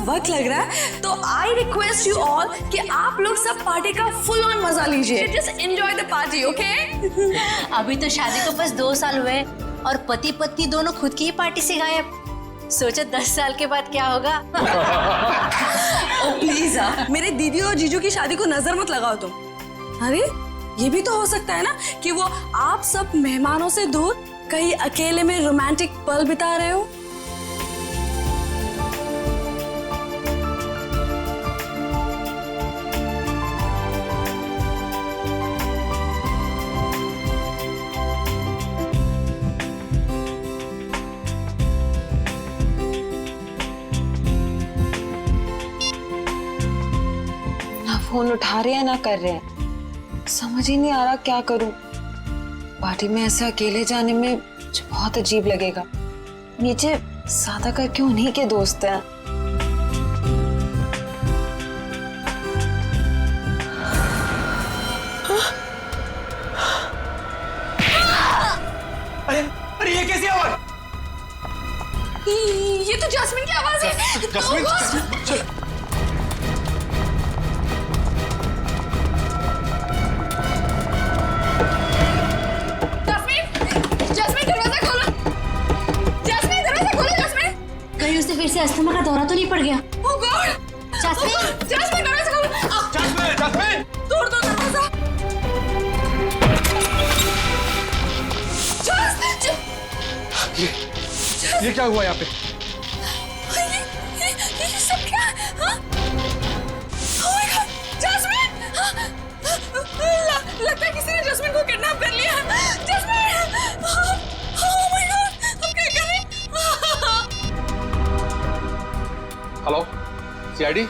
वक्त लग रहा है, तो आई रिक्वेस्ट यू ऑल कि आप लोग सब पार्टी का फुल ऑन मजा लीजिए। Just enjoy the party, okay? अभी तो शादी को बस 2 साल हुए और पति पत्नी दोनों खुद की ही पार्टी से गायब। सोचो 10 साल के बाद क्या होगा। ओ प्लीज मेरे दीदी और जीजू की शादी को नजर मत लगाओ तुम। अरे ये भी तो हो सकता है ना कि वो आप सब मेहमानों से दूर कहीं अकेले में रोमांटिक पल बिता रहे हो। फोन उठा रहे हैं ना कर रहे हैं, समझ ही नहीं आ रहा क्या करूं। पार्टी में ऐसे अकेले जाने में मुझे बहुत अजीब लगेगा। नीचे सादा करके उन्हीं के दोस्त हैं। अरे ये कैसी आवाज? ये तो जैस्मिन की आवाज है। जैस्मिन, फिर से अस्थमा का दौरा तो नहीं पड़ गया? ओह गॉड! जैस्मिन, जैस्मिन दरवाजा खोलो। Jasmine, Jasmine! तोड़ दो दरवाजा। ये क्या हुआ यहाँ पे? ये सब क्या? हाँ? Oh my God! जैस्मिन! लगता है किसी ने जैस्मिन को किडनैप कर लिया। जैस्मिन! Oh my God! हम क्या करें? Hello, CID?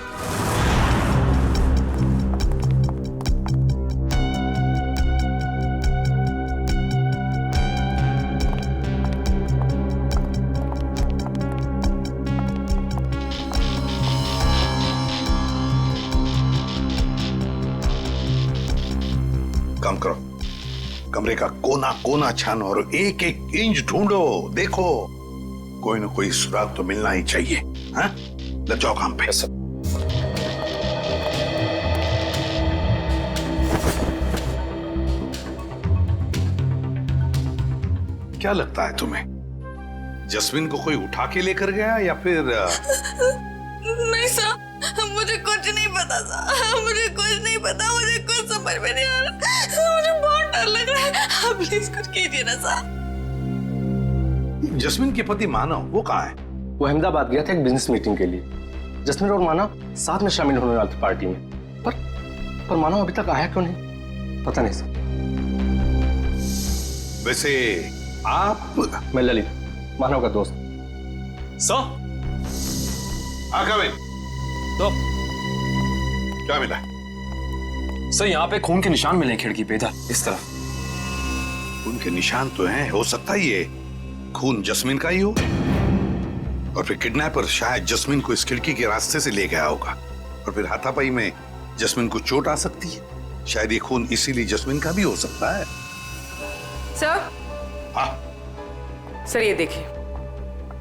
कम करो, कमरे का कोना कोना छानो और एक एक इंच ढूंढो। देखो कोई ना कोई सुराग तो मिलना ही चाहिए। हाँ, लग जाओ काम पे। क्या लगता है तुम्हें, जस्मिन को कोई उठा के लेकर गया या फिर? नहीं सर, मुझे कुछ नहीं पता सर, मुझे कुछ नहीं पता, मुझे कुछ समझ में नहीं आ रहा, मुझे बहुत डर लग रहा है। आप प्लीज कुछ कीजिए ना सर। जस्मिन के पति मानव वो कहाँ है? वो अहमदाबाद गया था एक बिजनेस मीटिंग के लिए। जस्मिन और मानव साथ में शामिल होने वाले थे पार्टी में, पर मानव अभी तक आया क्यों नहीं पता नहीं सर। वैसे आप? मैं ललित, मानव का दोस्त। Sir, come in. तो क्या मिला? सर यहाँ पे खून के निशान मिले खिड़की पे, इधर इस तरफ। उनके निशान तो हैं, हो सकता है ये खून जस्मिन का ही हो, और फिर किडनैपर शायद जस्मिन को इस खिड़की के रास्ते से ले गया होगा, और फिर हाथापाई में जस्मिन को चोट आ सकती है। शायद ये खून इसीलिए जस्मिन का भी हो सकता है। सर, हाँ सर ये देखिए,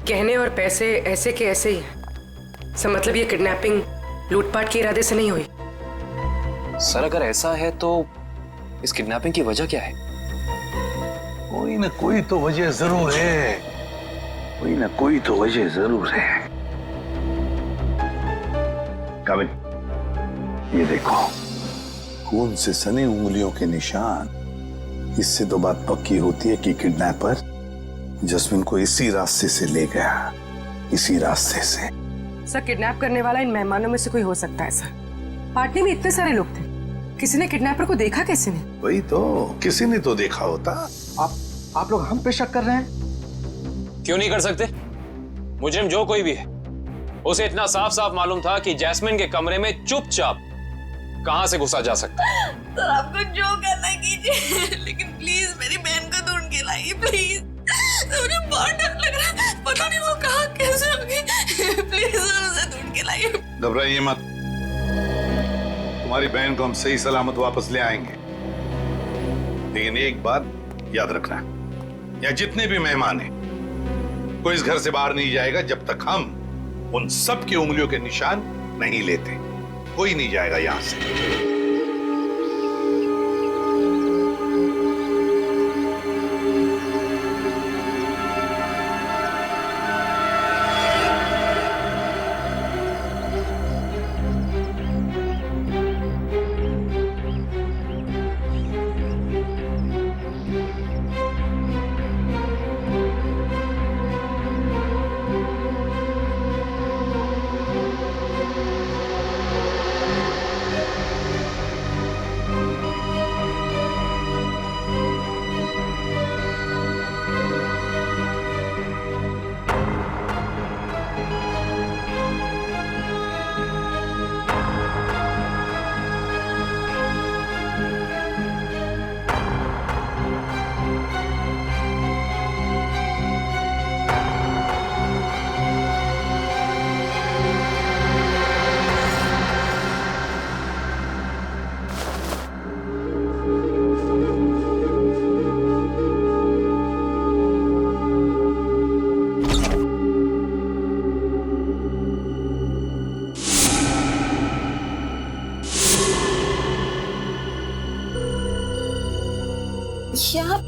गहने और पैसे ऐसे के ऐसे ही हैं। सर मतलब ये किडनैपिंग लूटपाट के इरादे से नहीं हुई। सर अगर ऐसा है तो इस किडनैपिंग की वजह क्या है? कोई ना कोई तो वजह जरूर है, कोई ना कोई तो वजह जरूर है। कमिन, ये देखो खून से सनी उंगलियों के निशान। इससे तो बात पक्की होती है कि किडनैपर जस्मिन को इसी रास्ते से ले गया, इसी रास्ते से। सर किडनैप करने वाला इन मेहमानों में से कोई हो सकता है सर। पार्टी में इतने सारे लोग थे, किसी ने किडनैपर को देखा कैसे नहीं? वही तो, किसी ने तो देखा होता। आप लोग हम पे शक कर रहे हैं? क्यों नहीं कर सकते? मुजरिम जो कोई भी है, उसे इतना साफ साफ मालूम था कि जैस्मिन के कमरे में चुपचाप कहां से घुसा जा सकता है। तो आपको जो करना कीजिए, लेकिन प्लीज मेरी बहन को ढूंढ के लाइए प्लीज। मुझे बहुत डर लग रहा है, पता नहीं वो कहाँ कैसे होगी। प्लीज उसे ढूंढ के लाइए। घबराइए मत, तुम्हारी बहन को हम सही सलामत वापस ले आएंगे। लेकिन एक बात याद रखना, या जितने भी मेहमान हैं, कोई इस घर से बाहर नहीं जाएगा जब तक हम उन सब की उंगलियों के निशान नहीं लेते। कोई नहीं जाएगा यहां से। यार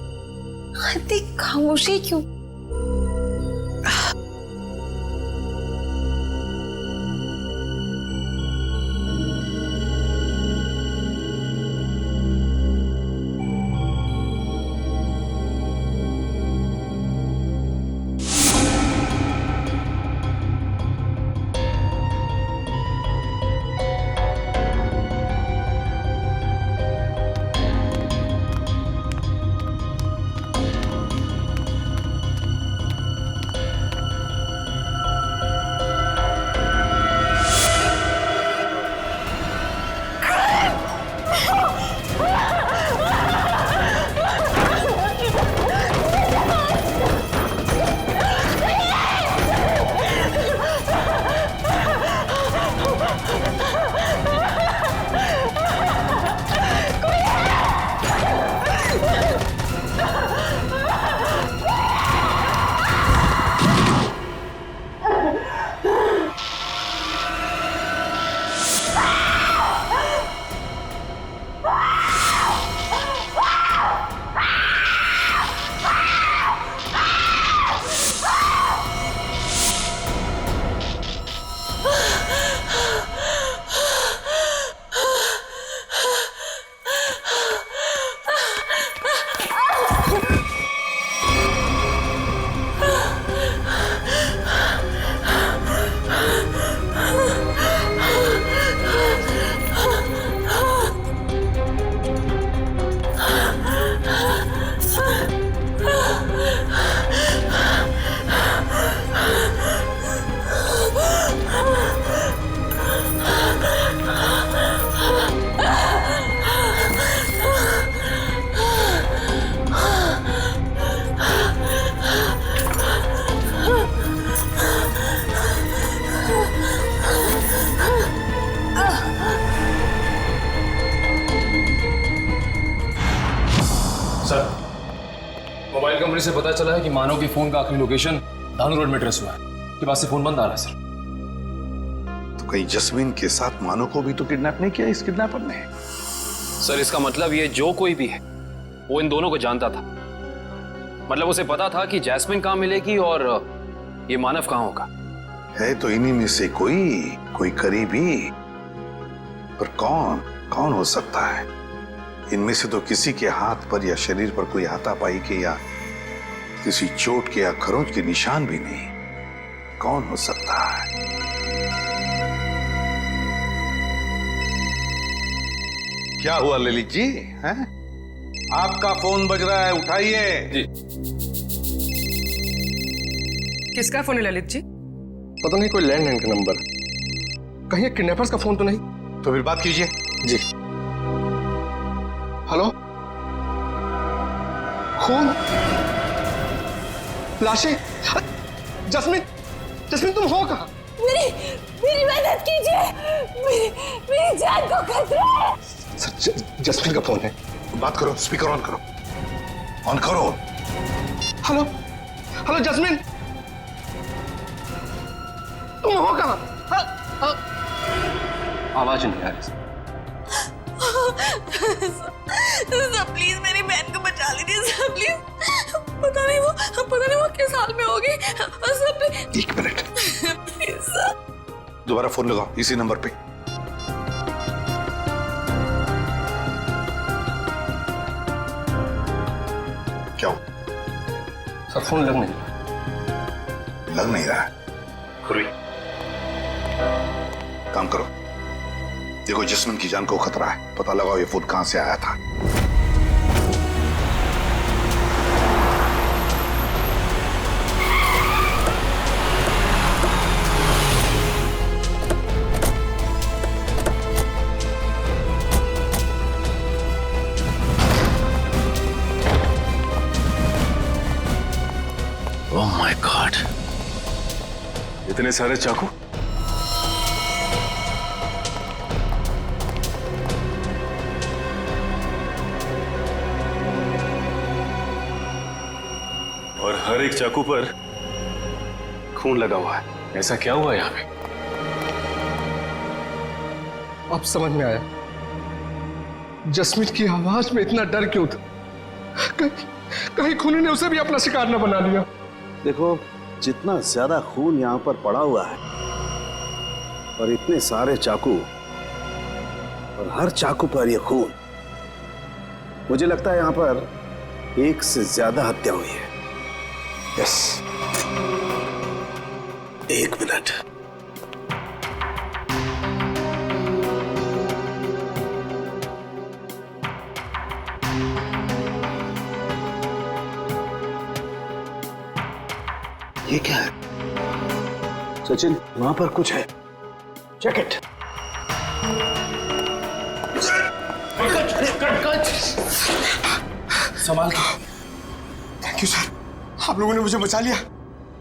इतनी खामोशी क्यों? मोबाइल कंपनी से पता चला है कि मानव के फोन का आखिरी लोकेशन धानु रोड में ट्रेस हुआ है। के बाद से फोन बंद आ रहा है सर। तो कहीं जस्मीन के साथ मानव को भी तो किडनैप नहीं किया इस किडनैपर ने? सर इसका मतलब ये जो कोई भी है वो इन दोनों को जानता था। मतलब उसे पता था कि जैस्मिन कहाँ मिलेगी और ये मानव कहाँ होगा। है तो इन्हीं में से कोई करीबी, पर कौन हो सकता है? इनमें से तो किसी के हाथ पर या शरीर पर कोई हाथापाई के या किसी चोट के या खरोंच के निशान भी नहीं। कौन हो सकता है? क्या हुआ ललित जी? हैं? आपका फोन बज रहा है, उठाइए। जी। किसका फोन है ललित जी? पता नहीं, कोई लैंडलाइन का नंबर। कहीं किडनैपर्स का फोन तो नहीं? तो फिर बात कीजिए। जी। हेलो, खून, लाशें। जस्मीन तुम हो कहाँ? मेरी मदद कीजिए, मेरी जान को खतरा है। सर, जस्मीन का फोन है। बात करो, स्पीकर ऑन करो, ऑन करो। हेलो जस्मीन, तुम हो कहाँ? आवाज नहीं आ रही। सर प्लीज मेरी बहन को बचा लीजिए सर प्लीज। पता नहीं वो किस हाल में होगी sir please. 1 minute, please sir. दोबारा फोन लगाओ इसी नंबर पे। क्या हो? सर फोन लग नहीं लग नहीं रहा है। खुरी, काम करो, देखो जस्मिन की जान को खतरा है, पता लगाओ ये फोन कहां से आया था। ओह माय गॉड, इतने सारे चाकू। और हर एक चाकू पर खून लगा हुआ है। ऐसा क्या हुआ यहाँ पे? अब समझ में आया जस्मीन की आवाज में इतना डर क्यों था। कहीं खूनी ने उसे भी अपना शिकार न बना लिया। देखो, जितना ज्यादा खून यहाँ पर पड़ा हुआ है और इतने सारे चाकू और हर चाकू पर यह खून, मुझे लगता है यहाँ पर एक से ज्यादा हत्या हुई है। Yes, 1 minute. ये क्या है? सचिन, वहां पर कुछ है। Check it. संभाल के। थैंक यू सर, आप लोगों ने मुझे बचा लिया,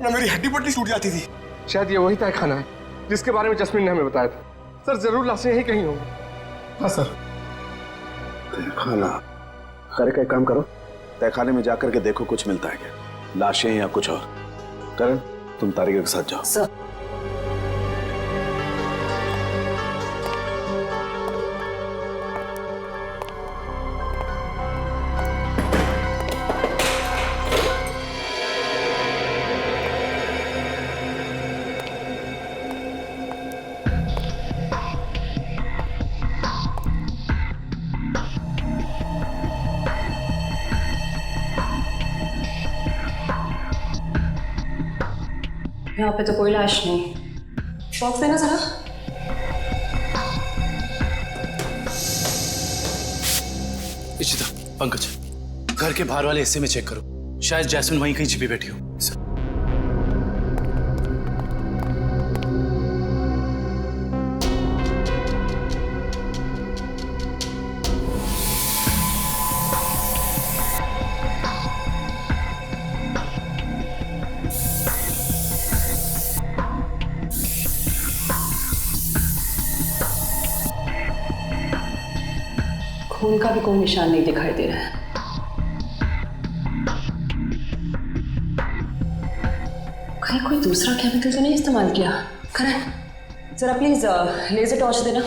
ना मेरी हड्डी पट्टी टूट जाती थी। शायद ये वही तय खाना है जिसके बारे में जस्मीन ने हमें बताया था। सर जरूर लाशें यहीं कहीं होंगी। हाँ सर। खाना करे का एक काम करो, तहखाने में जाकर के देखो कुछ मिलता है क्या, लाशें या कुछ और। करण, तुम तारिका के साथ जाओ। सर यहाँ पे तो कोई लाश नहीं। शॉक्स देना जरा। इशिता, पंकज, घर के बाहर वाले हिस्से में चेक करो, शायद जैस्मिन वहीं कहीं छिपी बैठी हो। खून का भी कोई निशान नहीं दिखाई दे रहा है। कहीं कोई दूसरा केमिकल तो नहीं इस्तेमाल किया? करण, जरा प्लीज लेजर टॉर्च देना।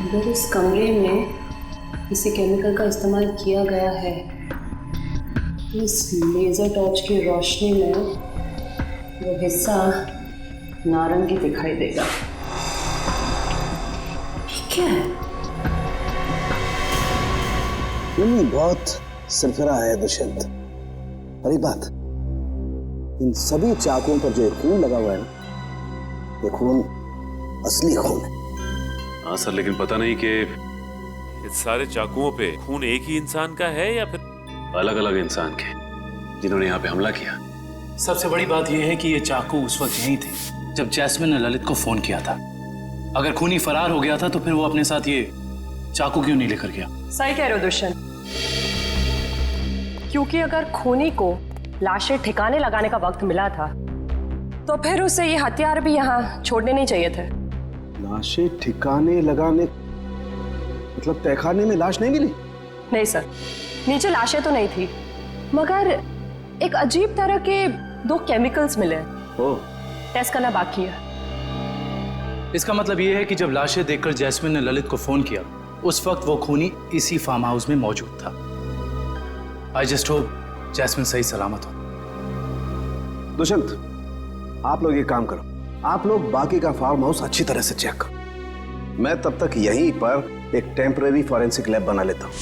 अगर इस कमरे में किसी केमिकल का इस्तेमाल किया गया है, इस लेजर टॉर्च की रोशनी में वो हिस्सा नारंगी दिखाई देगा। क्या है? बहुत सरफरा है दुष्यंत। और एक बात, इन सभी चाकुओं पर जो खून लगा हुआ है ना, ये खून असली खून है। हाँ सर, लेकिन पता नहीं कि इस सारे चाकुओं पे खून एक ही इंसान का है या फिर अलग अलग इंसान के जिन्होंने यहाँ पे हमला किया। सबसे बड़ी बात यह है कि ये चाकू उस वक्त यहीं थे जब जैस्मिन ने ललित को फोन किया था। अगर खूनी फरार हो गया था तो फिर वो अपने साथ ये चाकू क्यों नहीं लेकर गया? सही कह रहे हो दुष्यंत, क्योंकि अगर खूनी को लाशें ठिकाने लगाने का वक्त मिला था तो फिर उसे ये हथियार भी यहाँ छोड़ने नहीं चाहिए थे। लाशें ठिकाने लगाने मतलब तहखाने में लाश नहीं मिली? नहीं सर, नीचे लाशें तो नहीं थी, मगर एक अजीब तरह के 2 केमिकल्स मिले। ओह, टेस्ट करना बाकी है। इसका मतलब ये है कि जब लाशें देखकर जैस्मिन ने ललित को फोन किया, उस वक्त वो खूनी इसी फार्म हाउस में मौजूद था। आई जस्ट होप जैस्मिन सही सलामत हो। दुष्यंत, आप लोग ये काम करो, आप लोग बाकी का फार्म हाउस अच्छी तरह से चेक करो। मैं तब तक यहीं पर एक टेम्परेरी फॉरेंसिक लैब बना लेता हूं।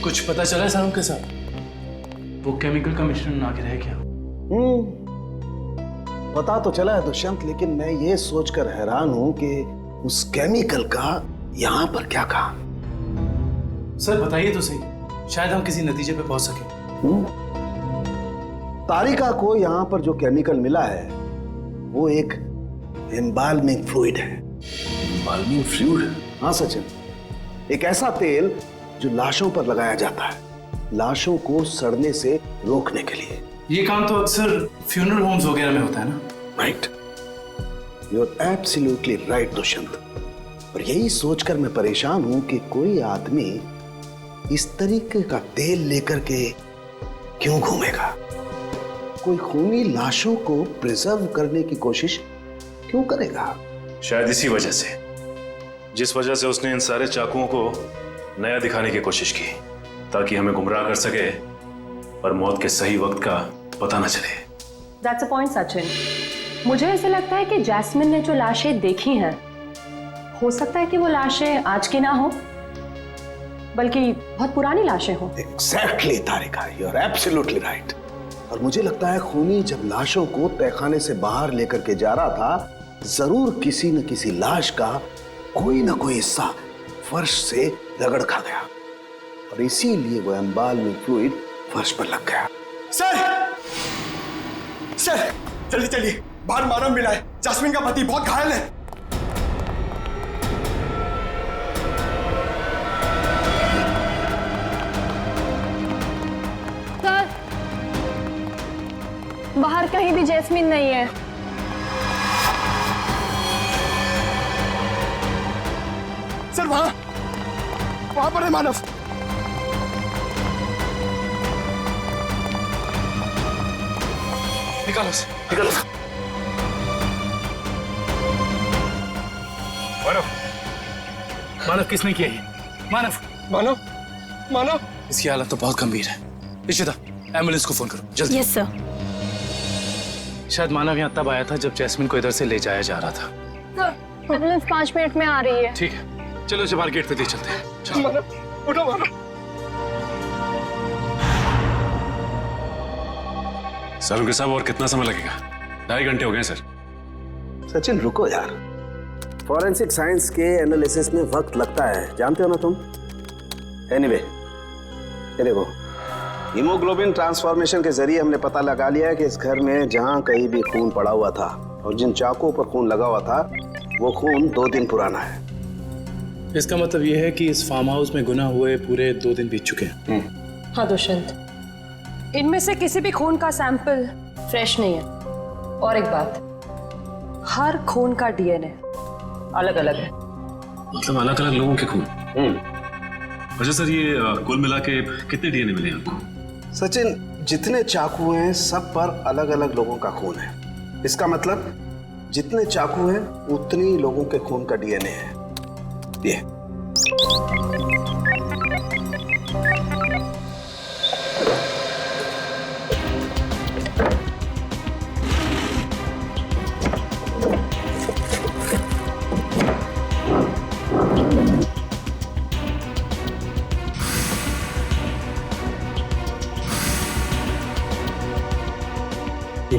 कुछ पता चला सर उनके साथ? वो केमिकल का मिश्रण ना के रह गया। पता तो चला है दुष्यंत, लेकिन मैं ये सोचकर हैरान हूं कि उस केमिकल का यहां पर क्या काम। सर बताइए तो सही, शायद हम किसी नतीजे पे पहुंच सके। तारिका को यहां पर जो केमिकल मिला है वो एक एम्बाल्मिंग फ्लूइड है। Embalming fluid? हाँ सचिन, एक ऐसा तेल जो लाशों पर लगाया जाता है, लाशों को सड़ने से रोकने के लिए। ये काम तो अक्सर फ्यूनरल होम्स वगैरह में होता है ना? Right, you are absolutely right Dushyant. और यही सोचकर मैं परेशान हूं कि कोई आदमी इस तरीके का तेल लेकर के क्यों घूमेगा। कोई खूनी लाशों को प्रिजर्व करने की कोशिश क्यों करेगा? शायद इसी वजह से, जिस वजह से उसने इन सारे चाकुओं को नया दिखाने की कोशिश की, ताकि हमें गुमराह कर सके और मौत के सही वक्त का पता न चले। That's a point, Sachin. मुझे ऐसा लगता है कि जैस्मिन ने जो लाशें देखी हैं, हो सकता है कि वो लाशें आज की ना हो, बल्कि बहुत पुरानी लाशें हो। Exactly, Tarika, you are absolutely right। और मुझे लगता है खूनी जब लाशों को तहखाने से बाहर लेकर के जा रहा था, जरूर किसी न किसी लाश का कोई ना कोई हिस्सा फर्श से रगड़ खा गया और इसीलिए वो एम्बाल्मिंग फ्लूइड फर्श पर लग गया। सर, सर जल्दी चलिए, बाहर मानव मिला है, जैस्मिन का पति बहुत घायल है। सर, बाहर कहीं भी जैस्मिन नहीं है। सर वहां पर है मानव। निकालो, निकालो। मानव, मानव किसने किया ये? मानव, मानव, मानव। इसकी हालत तो बहुत गंभीर है। इशिता, एम्बुलेंस को फोन करो जल्दी। Yes sir. शायद मानव यहाँ तब आया था जब जैस्मिन को इधर से ले जाया जा रहा था। सर, एम्बुलेंस 5 मिनट में आ रही है। ठीक है, चलो इसे बाहर गेट पे दे चलते हैं। चलो। मानव, उठो मानव। सर उनके साहब, और कितना समय लगेगा? 2.5 घंटे हो गए सर। सचिन रुको यार, फॉरेंसिक साइंस के एनालिसिस में वक्त लगता है, जानते हो ना तुम। एनीवे, ये देखो, हीमोग्लोबिन ट्रांसफॉर्मेशन के जरिए हमने पता लगा लिया है कि इस घर में जहां कहीं भी खून पड़ा हुआ था और जिन चाकुओं पर खून लगा हुआ था, वो खून 2 दिन पुराना है। इसका मतलब ये है कि इस फार्म हाउस में गुनाह हुए पूरे 2 दिन बीत चुके हैं। हाँ दुष्यंत, इनमें से किसी भी खून का सैंपल फ्रेश नहीं है। और एक बात, हर खून का डीएनए अलग अलग है। मतलब अलग अलग लोगों के खून? अच्छा सर, ये कुल मिला के कितने डीएनए मिले आपको? सचिन, जितने चाकू हैं सब पर अलग अलग लोगों का खून है। इसका मतलब जितने चाकू हैं उतनी लोगों के खून का डीएनए है। ये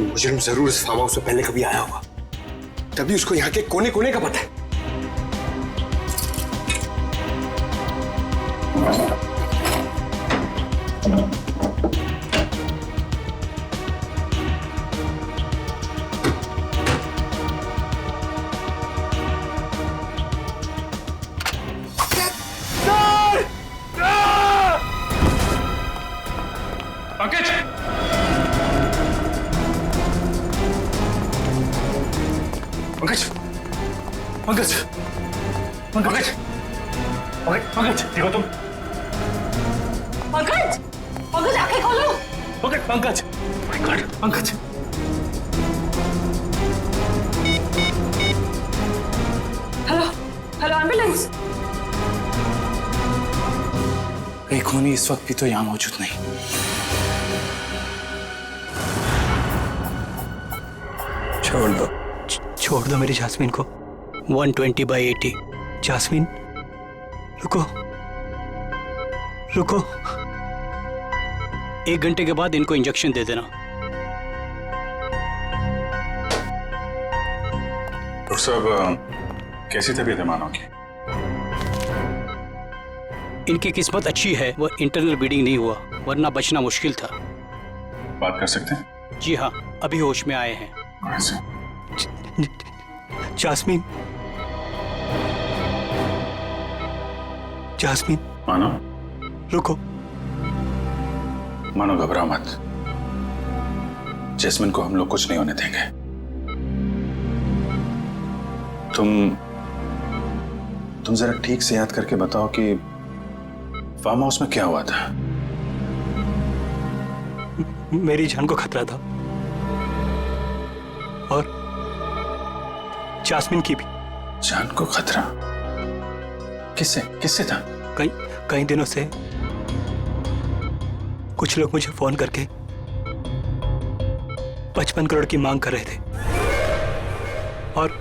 मुजरिम जरूर इस फार्म हाउस से पहले कभी आया होगा, तभी उसको यहाँ के कोने कोने का पता है। पंकज! पंकज! पंकज! पंकज! पंकज! देखो तुम। पंकज, पंकज आंखें खोलो। Pankaj! Pankaj! Pankaj! Hello, hello ambulance. कहीं खूनी इस वक्त भी तो यहाँ मौजूद नहीं। छोड़ दो मेरी जास्मीन को। 120/80। जास्मीन, रुको रुको। 1 घंटे के बाद इनको इंजेक्शन दे देना। डॉक्टर साहब, कैसी तबीयत है मानो की? इनकी किस्मत अच्छी है, वो इंटरनल ब्लीडिंग नहीं हुआ, वरना बचना मुश्किल था। बात कर सकते हैं? जी हाँ, अभी होश में आए हैं। Jasmine, Jasmine. मानो, रुको। मानो घबराओ मत। जैस्मिन को हम लोग कुछ नहीं होने देंगे। तुम जरा ठीक से याद करके बताओ कि फार्म हाउस में क्या हुआ था? मेरी जान को खतरा था और जास्मिन की भी। जान को खतरा? किससे किससे था? कई दिनों से कुछ लोग मुझे फोन करके 55 करोड़ की मांग कर रहे थे और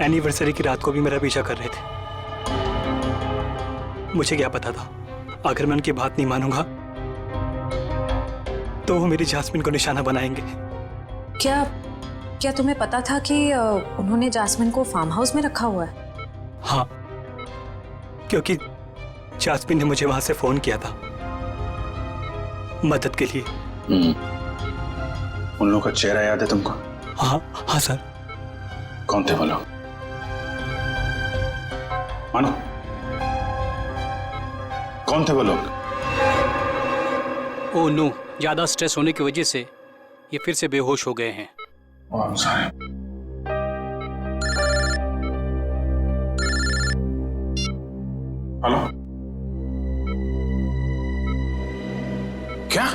एनिवर्सरी की रात को भी मेरा पीछा कर रहे थे। मुझे क्या पता था, अगर मैं उनकी बात नहीं मानूंगा तो वो मेरी जास्मिन को निशाना बनाएंगे। क्या तुम्हें पता था कि उन्होंने जास्मिन को फार्म हाउस में रखा हुआ है? हाँ, क्योंकि जास्मिन ने मुझे वहां से फोन किया था मदद के लिए। उन लोगों का चेहरा याद है तुमको? हाँ हाँ सर। कौन थे वो लोग? मानो, कौन थे वो लोग? ओह नो, ज्यादा स्ट्रेस होने की वजह से ये फिर से बेहोश हो गए हैं। हेलो, क्या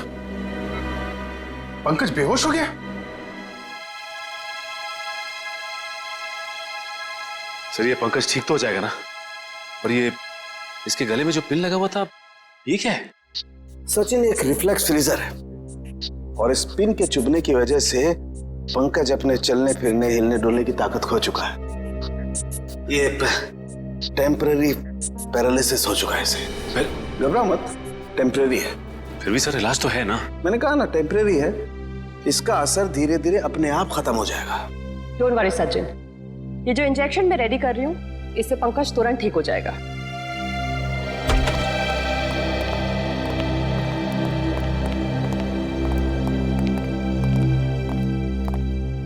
पंकज बेहोश हो गया? सर, ये पंकज ठीक तो हो जाएगा ना? और ये इसके गले में जो पिन लगा हुआ था, ये क्या है? सचिन, एक रिफ्लेक्स फ्रीजर है और इस पिन के चुभने की वजह से पंकज अपने चलने फिरने हिलने डुलने की ताकत खो चुका है। ये टेम्पररी पैरालिसिस हो चुका है इसे। घबराओ मत, टेम्पररी है। फिर भी सर, इलाज तो है ना? मैंने कहा ना, टेम्पररी है। इसका असर धीरे धीरे अपने आप खत्म हो जाएगा। डोंट वरी सचिन, ये जो इंजेक्शन मैं रेडी कर रही हूँ, इससे पंकज तुरंत ठीक हो जाएगा।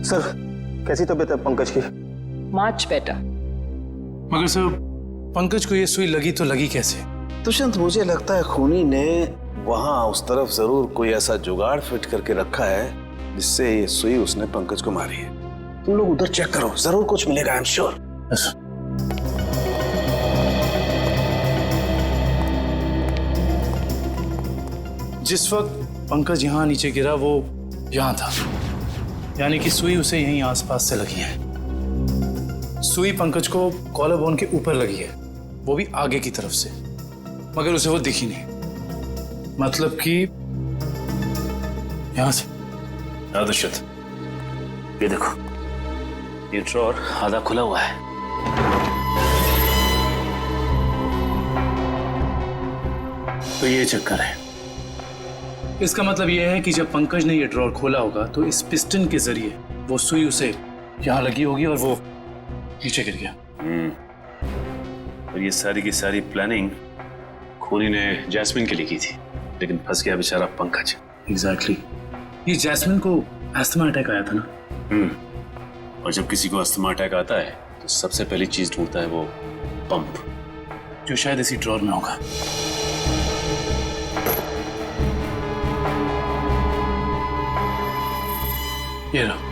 सर, कैसी तबीयत है पंकज की? Much better. मगर सर, पंकज को ये सुई लगी तो लगी कैसे? दुष्यंत, मुझे लगता है खूनी ने वहां उस तरफ जरूर कोई ऐसा जुगाड़ फिट करके रखा है जिससे ये सुई उसने पंकज को मारी है। तुम लोग उधर चेक करो, जरूर कुछ मिलेगा, आई एम श्योर। जिस वक्त पंकज यहाँ नीचे गिरा वो यहाँ था, यानी कि सुई उसे यहीं आसपास से लगी है। सुई पंकज को कॉलर बोन के ऊपर लगी है, वो भी आगे की तरफ से, मगर उसे वो दिखी नहीं। मतलब कि यहां से। दुष्यंत, ये देखो, ये ड्रॉर आधा खुला हुआ है। तो ये चक्कर है। इसका मतलब यह है कि जब पंकज ने ये ड्रॉर खोला होगा तो इस पिस्टन के जरिए वो सुई उसे यहां लगी होगी और वो नीचे गिर गया। और ये सारी की सारी प्लानिंग खूनी ने जैस्मिन के लिए की थी, लेकिन फंस गया बेचारा पंकज। एग्जैक्टली। ये जैस्मिन को अस्थमा अटैक आया था ना। और जब किसी को अस्थमा अटैक आता है तो सबसे पहली चीज ढूंढता है वो पंप, जो शायद इसी ड्रॉर में होगा। ये रहा।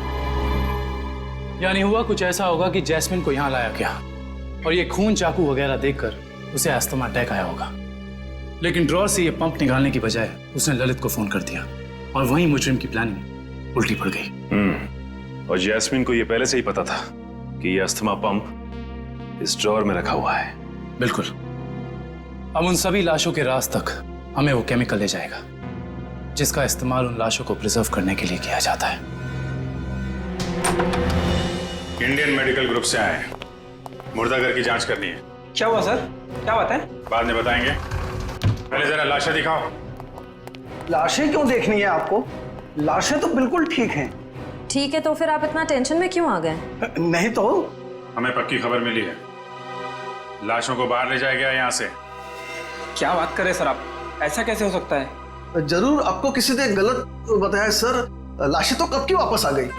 यानी हुआ कुछ ऐसा होगा कि जैस्मिन को यहां लाया गया और ये खून चाकू वगैरह देखकर उसे अस्थमा अटैक आया होगा, लेकिन ड्रॉर से ये पंप निकालने की बजाय उसने ललित को फोन कर दिया और वहीं मुजरिम की प्लानिंग उल्टी पड़ गई। और जैस्मिन को ये पहले से ही पता था कि ये अस्थमा पंप इस ड्रॉर में रखा हुआ है। बिल्कुल। अब उन सभी लाशों के राज तक हमें वो केमिकल ले जाएगा जिसका इस्तेमाल उन लाशों को प्रिजर्व करने के लिए किया जाता है। इंडियन मेडिकल ग्रुप से आए, मुर्दाघर की जांच करनी है। क्या हुआ सर? क्या बात है? बाद में बताएंगे, पहले जरा लाशें दिखाओ। लाशें क्यों देखनी है आपको? लाशें तो बिल्कुल ठीक हैं। ठीक है, तो फिर आप इतना टेंशन में क्यों आ गए? नहीं तो हमें पक्की खबर मिली है, लाशों को बाहर ले जाया गया यहाँ से। क्या बात कर रहे सर आप? ऐसा कैसे हो सकता है? जरूर आपको किसी ने गलत बताया सर। लाशें तो कब की वापस आ गई।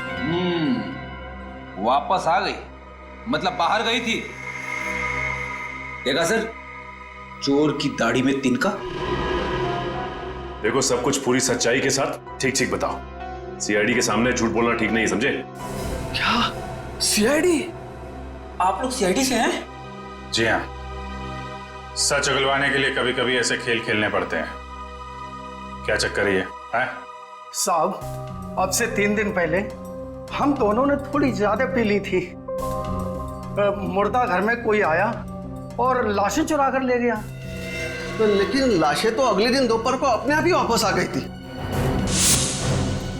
वापस आ गई मतलब बाहर गई थी। देखा सर, चोर की दाढ़ी में तिनका। देखो, सब कुछ पूरी सच्चाई के साथ ठीक ठीक बताओ। सीआईडी के सामने झूठ बोलना ठीक नहीं, समझे? क्या सीआईडी? आप लोग सीआईडी से हैं? जी हाँ, सच उगलवाने के लिए कभी कभी ऐसे खेल खेलने पड़ते हैं। क्या चक्कर है? साहब, अब से 3 दिन पहले हम दोनों ने थोड़ी ज्यादा पी ली थी। मुर्दा घर में कोई आया और लाशें चुरा कर ले गया। तो लेकिन लाशें तो अगले दिन दोपहर को अपने आप ही वापस आ गई थी।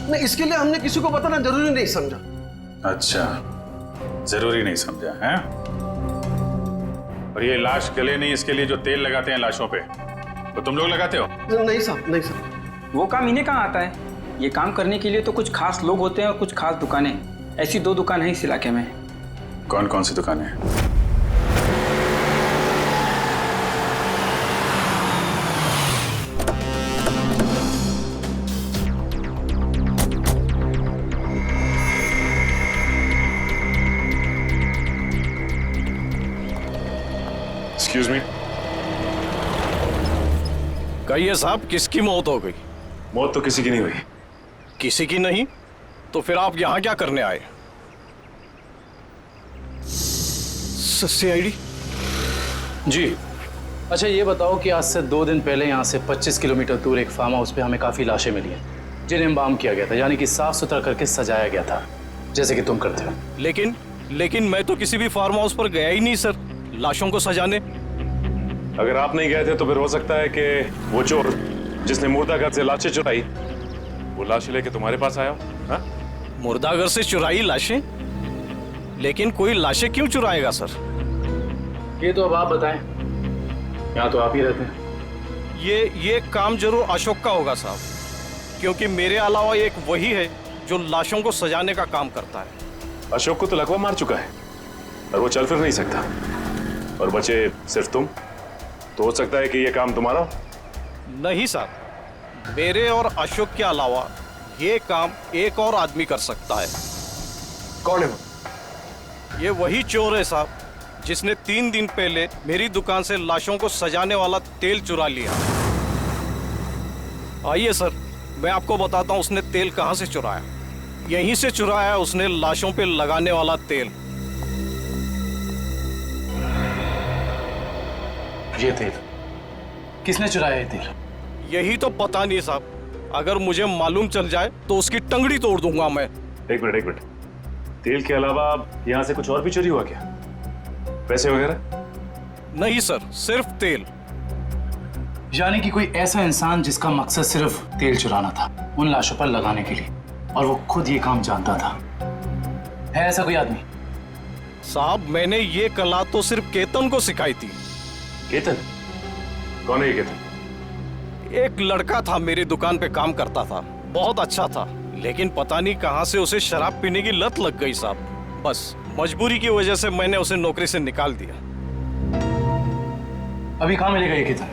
नहीं, इसके लिए हमने किसी को बताना जरूरी नहीं समझा। अच्छा, जरूरी नहीं समझा है? और ये लाश गले नहीं, इसके लिए जो तेल लगाते हैं लाशों पे, वो तुम लोग लगाते हो? नहीं साहब, नहीं साहब। वो काम इन्हें कहाँ आता है? ये काम करने के लिए तो कुछ खास लोग होते हैं और कुछ खास दुकानें। ऐसी 2 दुकान है इस इलाके में। कौन कौन सी दुकानें हैं? Excuse me. कहिए साहब, किसकी मौत हो गई? मौत तो किसी की नहीं हुई। किसी की नहीं? तो फिर आप यहाँ क्या करने आए? सीआईडी? जी। अच्छा ये बताओ कि आज से 2 दिन पहले यहाँ से 25 किलोमीटर दूर एक फार्म हाउस पे हमें काफ़ी लाशें मिली हैं जिन्हें एम्बाम किया गया था, यानी कि साफ सुथरा करके सजाया गया था, जैसे कि तुम करते हो। लेकिन मैं तो किसी भी फार्म हाउस पर गया ही नहीं सर, लाशों को सजाने। अगर आप नहीं गए थे तो फिर हो सकता है कि वो चोर जिसने मुर्दाघर से लाशें चुराई, वो लाशें लेके तुम्हारे पास आया हो। मुर्दाघर से चुराई लाशें? लेकिन कोई लाशें क्यों चुराएगा सर? ये तो अब आप बताएं, यहाँ तो आप ही रहते हैं। ये काम जरूर अशोक का होगा साहब, क्योंकि मेरे अलावा एक वही है जो लाशों को सजाने का काम करता है। अशोक को तो लकवा मार चुका है और वो चल फिर नहीं सकता, और बचे सिर्फ तुम। तो हो सकता है कि ये काम तुम्हारा हो। नहीं साहब, मेरे और अशोक के अलावा ये काम एक और आदमी कर सकता है। कौन है वो? ये वही चोर है साहब जिसने 3 दिन पहले मेरी दुकान से लाशों को सजाने वाला तेल चुरा लिया। आइए सर, मैं आपको बताता हूँ उसने तेल कहाँ से चुराया। यहीं से चुराया है उसने लाशों पे लगाने वाला तेल। ये तेल किसने चुराया? ये तेल यही तो पता नहीं साहब, अगर मुझे मालूम चल जाए तो उसकी टंगड़ी तोड़ दूंगा मैं। एक मिनट, तेल के अलावा यहाँ से कुछ और भी चोरी हुआ क्या? पैसे वगैरह? नहीं सर, सिर्फ तेल। यानी कि कोई ऐसा इंसान जिसका मकसद सिर्फ तेल चुराना था उन लाशों पर लगाने के लिए, और वो खुद ये काम जानता था। है ऐसा कोई आदमी? साहब, मैंने ये कला तो सिर्फ केतन को सिखाई थी। केतन? कौन है ये केतन? एक लड़का था, मेरी दुकान पे काम करता था, बहुत अच्छा था, लेकिन पता नहीं कहां से उसे शराब पीने की लत लग गई साहब। बस मजबूरी की वजह से मैंने उसे नौकरी से निकाल दिया। अभी कहां मिलेगा ये केतन?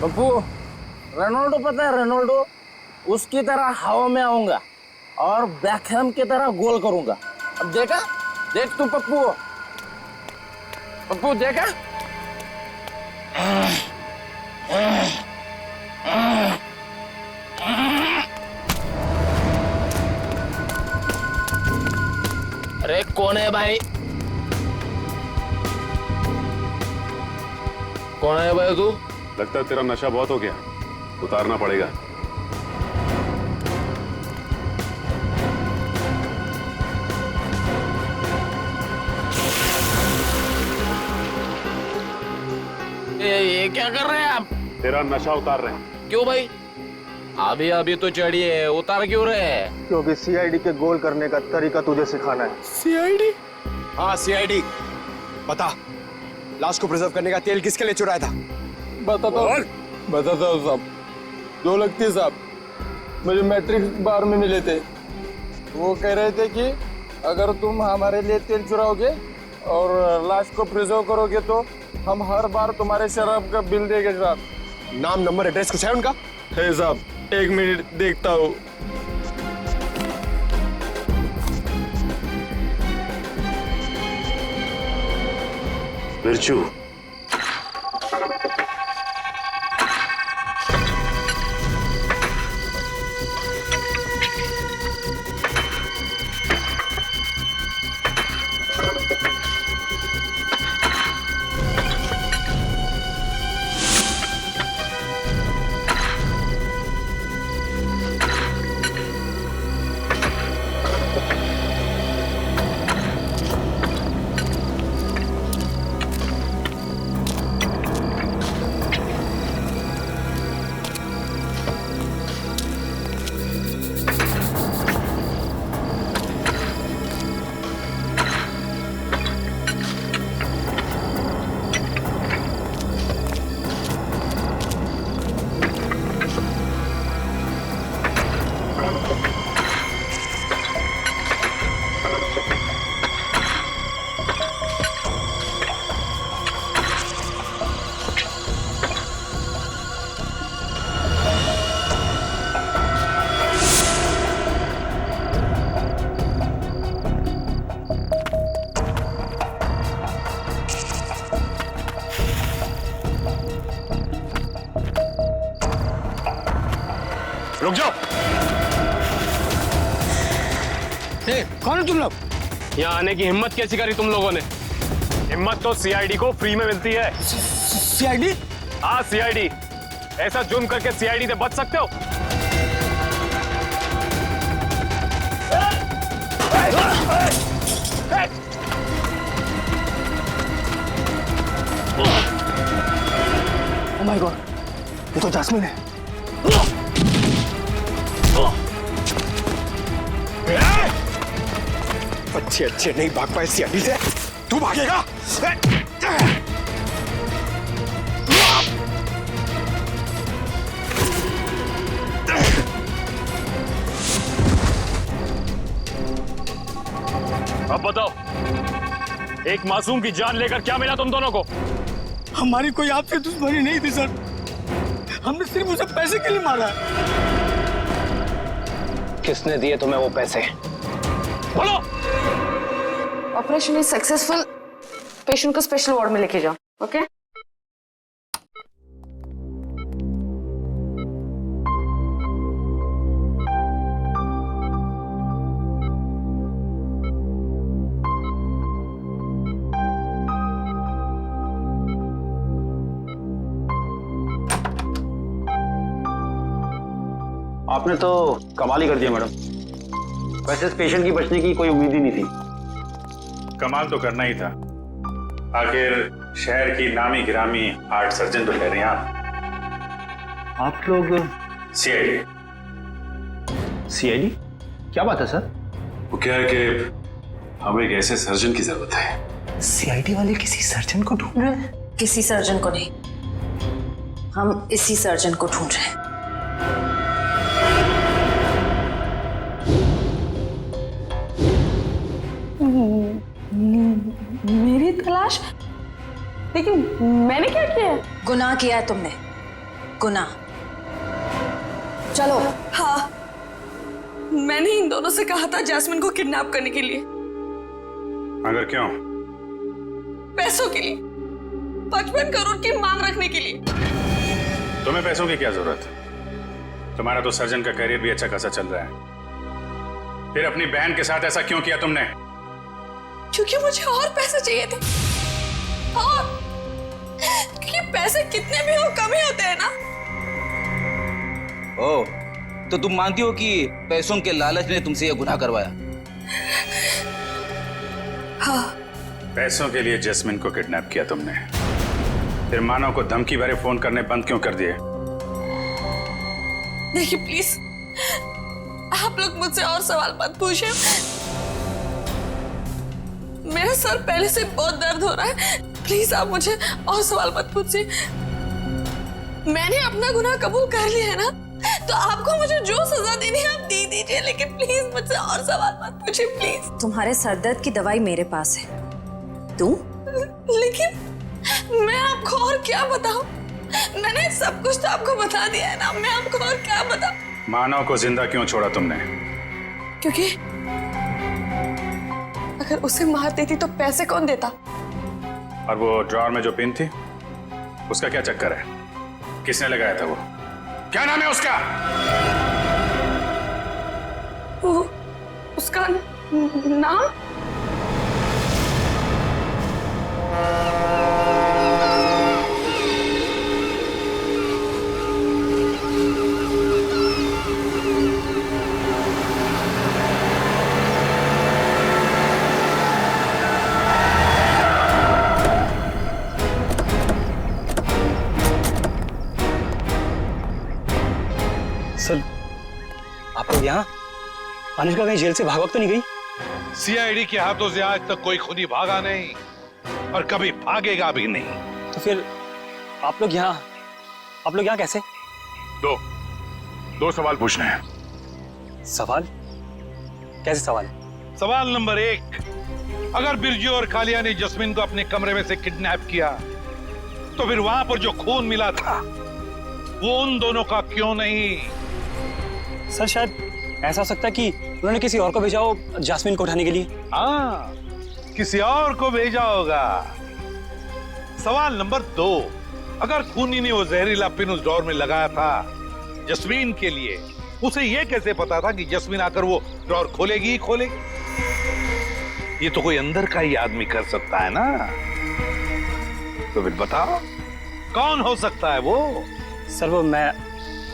पप्पू, रोनाल्डो पता है रोनाल्डो, उसकी तरह हवा में आऊंगा और बैकहैम की तरह गोल करूंगा। अब देखा, देख तू पप्पू, पप्पू देखा। अरे कौन है भाई? कौन है भाई तू? लगता है तेरा नशा बहुत हो गया, उतारना पड़ेगा। ये क्या कर रहे हैं आप? तेरा नशा उतार रहे हैं। क्यों भाई? अभी अभी तो चढ़ी है, उतार क्यों रहे हैं? क्योंकि सीआईडी के गोल करने का तरीका तुझे सिखाना है। सीआईडी? हाँ सीआईडी। बता, लाश को प्रिजर्व करने का तेल किसके लिए चुराया था? बताता हूँ साहब। जो लगती है साहब, मुझे मैट्रिक्स बार में मिले थे। वो कह रहे थे कि अगर तुम हमारे लिए तेल चुराओगे और लाश को प्रिजर्व करोगे तो हम हर बार तुम्हारे शराब का बिल देंगे साहब। नाम, नंबर, एड्रेस कुछ है उनका? है साहब, 1 मिनट देखता हूँ। बिरजू, रुक जाओ। कौन है तुम लोग? यहाँ आने की हिम्मत कैसी करी तुम लोगों ने? हिम्मत तो सीआईडी को फ्री में मिलती है। सीआईडी? हाँ सीआईडी। ऐसा जुर्म करके सीआईडी से बच सकते हो? ओह माय गॉड, ये तो जैस्मिन है। अच्छे अच्छे नहीं भाग पाए सीआईडी से, तू भागेगा? अब बताओ, एक मासूम की जान लेकर क्या मिला तुम दोनों को? हमारी कोई आपसे दुश्मनी नहीं थी सर, हमने सिर्फ उसे पैसे के लिए मारा है। किसने दिए तुम्हें वो पैसे? बोलो। Operation is successful. पेशेंट को स्पेशल वार्ड में लेके जाओ। ओके? आपने तो कमाल ही कर दिया मैडम। वैसे इस पेशेंट की बचने की कोई उम्मीद ही नहीं थी। कमाल तो करना ही था, आखिर शहर की नामी गिरामी हार्ट सर्जन तो कह रहे हैं आप लोग। सीआईडी। सीआईडी? क्या बात है सर? वो क्या है कि हमें एक ऐसे सर्जन की जरूरत है। सीआईडी वाले किसी सर्जन को ढूंढ रहे हैं? किसी सर्जन को नहीं, हम इसी सर्जन को ढूंढ रहे हैं। मेरी तलाश? लेकिन मैंने क्या किया है? गुनाह किया है तुमने। गुनाह। चलो। हाँ, मैंने इन दोनों से कहा था जैस्मिन को किडनैप करने के लिए। मगर क्यों? पैसों के लिए, 55 करोड़ की मांग रखने के लिए। तुम्हें पैसों की क्या जरूरत है? तुम्हारा तो सर्जन का करियर भी अच्छा खासा चल रहा है। फिर अपनी बहन के साथ ऐसा क्यों किया तुमने? क्योंकि मुझे और पैसे चाहिए थे, और क्योंकि पैसे कितने भी हो कम ही होते हैं ना। ओ, तो तुम मानती हो कि पैसों के लालच ने तुमसे यह गुनाह करवाया? हाँ। पैसों के लिए जैस्मिन को किडनैप किया तुमने, फिर मानव को धमकी भरे फोन करने बंद क्यों कर दिए? देखिए प्लीज, आप लोग मुझसे और सवाल मत पूछिए। मेरा सर पहले से बहुत दर्द हो रहा है, प्लीज आप मुझे और सवाल मत पूछिए। मैंने अपना गुनाह कबूल कर लिया है ना, तो आपको मुझे जो सजा देनी है आप दे दीजिए, लेकिन प्लीज मुझसे और सवाल मत पूछिए प्लीज। तुम्हारे सरदर्द की दवाई मेरे पास है, तू? लेकिन मैं आपको और क्या बताऊं? मैंने सब कुछ तो आपको बता दिया है ना, मैं आपको और क्या बताऊं? मानव को जिंदा क्यों छोड़ा तुमने? क्योंकि अगर उसे मार देती तो पैसे कौन देता? और वो ड्रॉर में जो पिन थी, उसका क्या चक्कर है? किसने लगाया था वो? क्या नाम है उसका? वो उसका नाम? सर, आप लोग यहाँ? अनुष्का कहीं जेल से भाग तो नहीं गई? सीआईडी के हाथों से आज तक कोई खुद ही भागा नहीं और कभी भागेगा भी नहीं। तो फिर आप लोग यहाँ कैसे? दो सवाल पूछने हैं। सवाल? कैसे सवाल? सवाल नंबर 1, अगर बिरजू और कालिया ने जस्मिन को अपने कमरे में से किडनैप किया, तो फिर वहां पर जो खून मिला था वो उन दोनों का क्यों नहीं? सर, शायद ऐसा हो सकता है कि उन्होंने किसी और को भेजा हो जैस्मिन को उठाने के लिए। हाँ, किसी और को भेजा होगा। सवाल नंबर 2, अगर खूनी ने वो जहरीला पिन उस ड्रॉर में लगाया था जस्मीन के लिए, उसे यह कैसे पता था कि जस्मीन आकर वो ड्रॉर खोलेगी ही खोलेगी? ये तो कोई अंदर का ही आदमी कर सकता है ना। तो फिर बताओ कौन हो सकता है वो? सर, वो मैं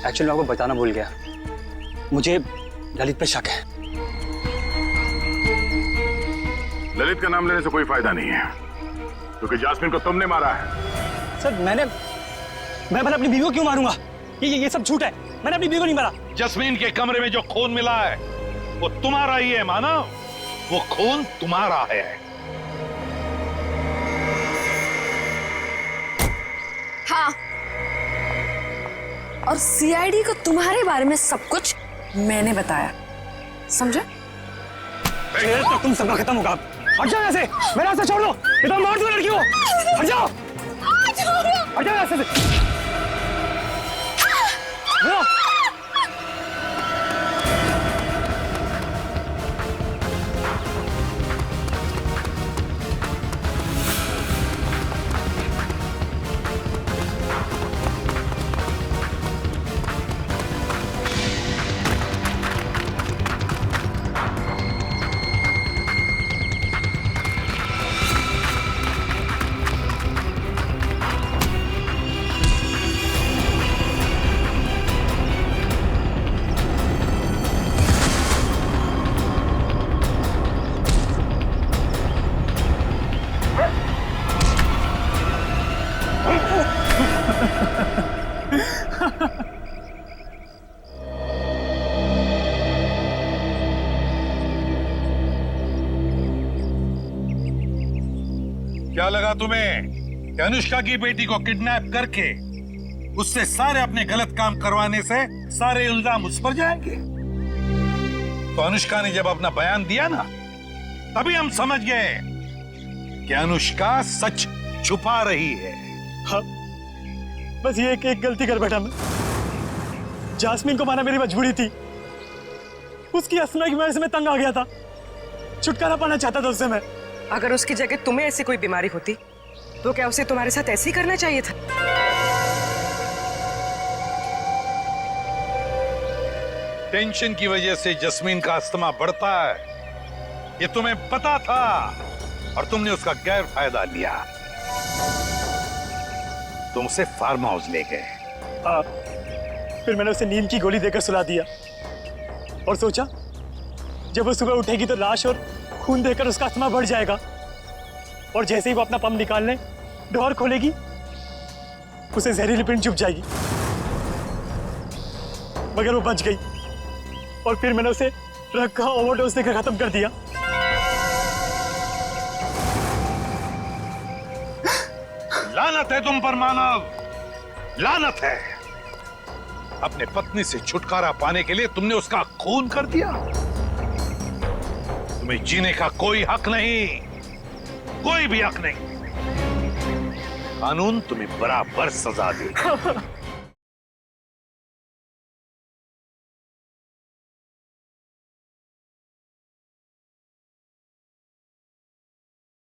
एक्चुअली आपको बताना भूल गया, मुझे ललित पे शक है। ललित का नाम लेने से कोई फायदा नहीं है, क्योंकि जैस्मिन को तुमने मारा है। सर, मैं भला अपनी बीवी को क्यों मारूंगा? ये सब झूठ है, मैंने अपनी बीवी को नहीं मारा। जस्मीन के कमरे में जो खून मिला है वो तुम्हारा ही है मानव, वो खून तुम्हारा है। हाँ, और सीआईडी को तुम्हारे बारे में सब कुछ मैंने बताया, समझे? तो तुम सबका खत्म होगा। हट जाओ यहाँ से, मेरा रास्ता छोड़ दो, ये तो मार दो लड़की को। हट जाओ, हट जाओ रास्ते से। क्या लगा तुम्हें कि अनुष्का की बेटी को किडनैप करके उससे सारे अपने गलत काम करवाने से सारे इल्जाम उस पर जाएंगे? तो अनुष्का ने जब अपना बयान दिया ना, तभी हम समझ गए कि अनुष्का सच छुपा रही है। हाँ, बस ये एक गलती कर बैठा मैं। जास्मिन को मारना मेरी मजबूरी थी। उसकी अस्थमा की वजह से मैं तंग आ गया था। छुटकारा पाना चाहता था उससे मैं। अगर उसकी जगह तुम्हें ऐसी कोई बीमारी होती तो क्या उसे तुम्हारे साथ ऐसे ही करना चाहिए था? टेंशन की वजह से जस्मीन का अस्थमा बढ़ता है, ये तुम्हें पता था और तुमने उसका गैर फायदा लिया। तुम उसे फार्म हाउस ले गए। फिर मैंने उसे नींद की गोली देकर सुला दिया और सोचा जब वो सुबह उठेगी तो लाश और खून देकर उसका अस्थमा बढ़ जाएगा और जैसे ही वो अपना पंप निकालने डोर खोलेगी उसे जहरीली पिंड चुभ जाएगी। मगर वो बच गई और फिर मैंने उसे रखा ओवरडोज देकर खत्म कर दिया। लानत है तुम पर मानव, लानत है। अपने पत्नी से छुटकारा पाने के लिए तुमने उसका खून कर दिया। तुम्हें जीने का कोई हक नहीं, कोई भी हक नहीं। कानून तुम्हें बराबर सजा देगा।